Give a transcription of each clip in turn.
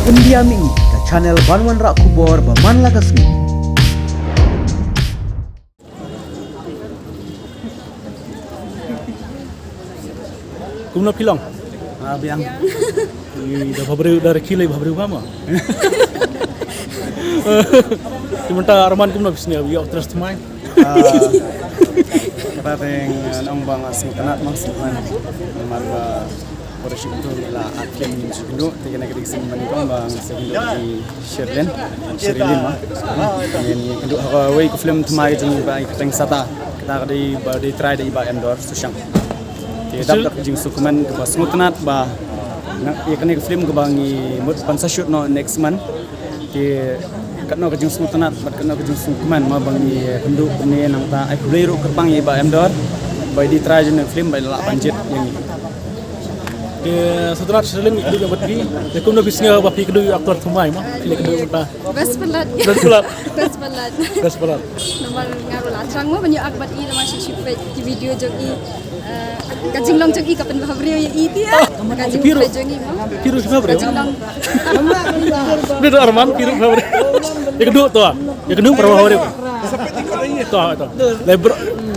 India mi ke channel Banwan Rak Kubor Baman Lagasmi. Kumna pilong. Biang. Dah baru dari kilai baru mama. Sementara Arman kumna bisnya biar terus temai. Kita teng nong bang asing kenat maksudnya marga worship tu la akhir ni sudu tiga negeri sing manikong bang segundo di Sherlin mah. Ini kedua away ke film temai jeng ba teng sata kita di try di ba endor susang. Dia dapat jeng sukuman ke bas ngutnat ba ya kene ke film ke bangi mut pansa shoot no next month. Dia katno ke jeng ngutnat bat katno ke jeng sukuman ma bangi penduk ne nang ta ai kuleru ke bangi ba endor ba di try jeng film ba la panjit yang ni. Setelah Sherlin itu yang berpi, dia kumna bisnya bapi kedua aktor temai mah. Pilih kedua kita. Best pelat. Best pelat. Nomor ngaruh lah. Terang mah banyak akbat i nama si di video jogi. Kajing long jogi kapan bahabriyo ya itu ya. Kajing long jogi mah. Piru siapa bro? Kajing long. Dia Arman piru siapa bro? Yang kedua tu ah. Yang kedua pernah bahabriyo. Tu ah tu.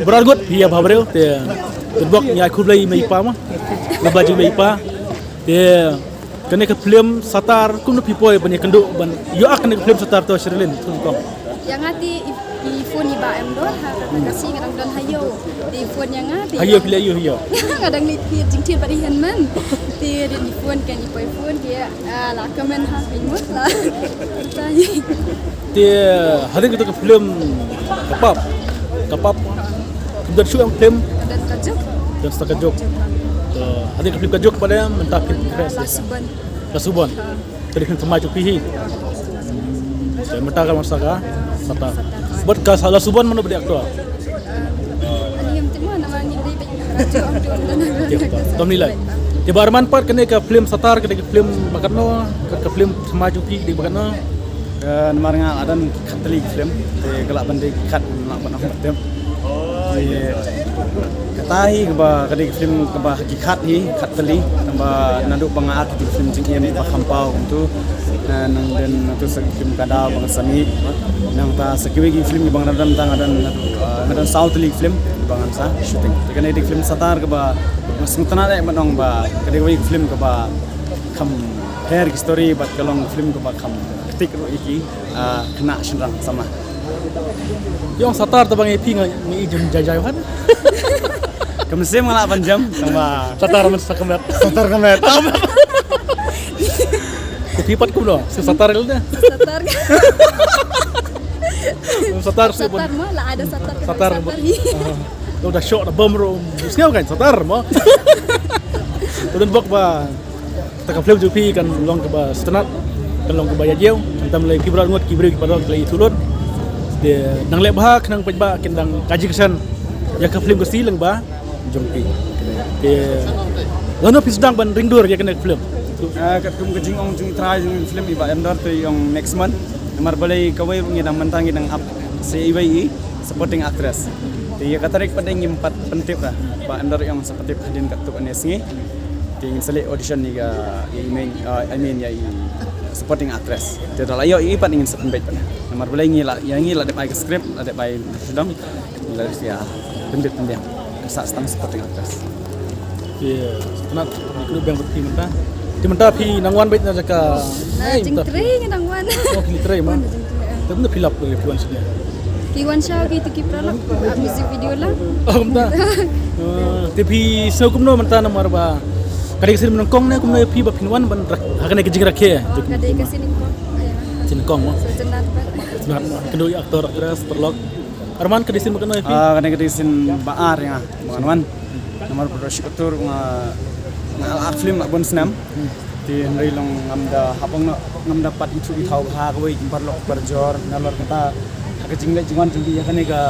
Beragut dia bahabriyo. Dia terbok nyai kublai meipa mah. Lebaju meipa. Dia kena ke film satar kumna pipoi banyak kenduk ban. Yo akan ke film satar tu Sherlin tu kong. Yang ngati i phone ni ba em dor ha kasih ngadang don hayo. Di phone yang ngati. Hayo pilih hayo. Kadang ni jing tiat bari hen man. Di phone kan i phone dia la komen ha pimut lah. Tanya. Dia hari kita ke film kapap. Kemudian shoot film Dan kajuk. dan stakajok. Hari ke film kajok pada mentakit press. Lasuban. Jadi kan temai cupi. Saya mentakal masaka sata. Buat kas Lasuban mana beri aktor. Ani yang timah nama ni beri kajuk. Tom nilai. Tiba Arman part kena ke film satar kena ke film makarno ke film temai cupi di makarno. Nomor nga adan katli film te galak bande kat nak banang tem. Katahi ba kadi film ba hakikat hi katli ba nanduk bangaat di film jing ba kampau untuk nang dan tu film kada bang sami nang ta sekiwi film bang radam tang adan South League film bang sa shooting. Kena di film satar ba masmutana le manong ba kadi film ba kam hair story bat kalong film ba kam ketik ro iki kena senang sama. Yang satar tabang EP ngi jam jajai kan. Kemesti malah panjang sama Satar men sakamet. satar kemet. Kepipat ku doh. Satar ilnya. Satar. Satar sih. Satar mah lah ada satar. Satar. Udah shock dah bom ro. Sengau kan satar mah. Turun bok ba. Kita film jupi kan long ke ba setenat. Kan long ke ba yajeu. Kita mulai kibrat ngot kibri pada kelai tulun. Dia nang lek bah nang pejba kendang kaji kesan. Ya ke film ke silang ba. Jongpi. Dia lono pisdang ban ringdur ya kena film. Kat kum kejing ong jung try film iba endor tu yang next month. Nomor boleh kawai ngidang mentangi nang up CIWI supporting actress. Dia katarik pada yang 4 pentip lah. Ba endor yang seperti hadin kat tuk anesngi. Dia select audition ni ga ya supporting actress. Dia dah layak ipat ingin sepembet pada. Nomor boleh ngila yang ngila ada baik script, ada baik sedang. Ngila dia pendek pendiam. Kesak setang supporting actress. Dia setenat klub yang berti mentah. Di mentah pi nangwan baik na jaka. Jing tring nangwan. Oh kini try mah. Tapi na filap lagi tuan sini. Kiwan Shah gitu kipralak music video lah. Oh mentah. Tapi seukum no mentah nomor ba. Kadang sini menongkong na kumna pi ba pinwan ban hakana kejing rakhe. Kadai ke sini kok. Sinongkong mah. Sejenat ban. Sebenarnya kedua aktor aktris perlok. Arman ke disin makan pi. Kena ke disin baar ya, mangan nomor produksi atur ngal film nak bon senam. Di hari long ngamda hapong ngamda pat itu di thau ha koi perlok perjor ngalor kata ke jingla jingan tinggi ya kene ga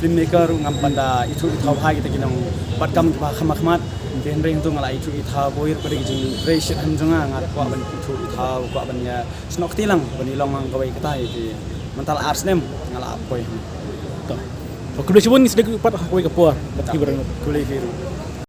filmmaker ngampanda itu di thau ha kita kinong pat kam ba khamakmat di hari itu ngalai itu di thau boir pada jing pressure hanjonga ngat kwa ban itu di thau kwa bannya snok tilang bani long ang koi kata di mental arts nem ngala apoy. Kalau dia sebut ni sedek pat aku ke puar. Tapi berang. Kulai biru.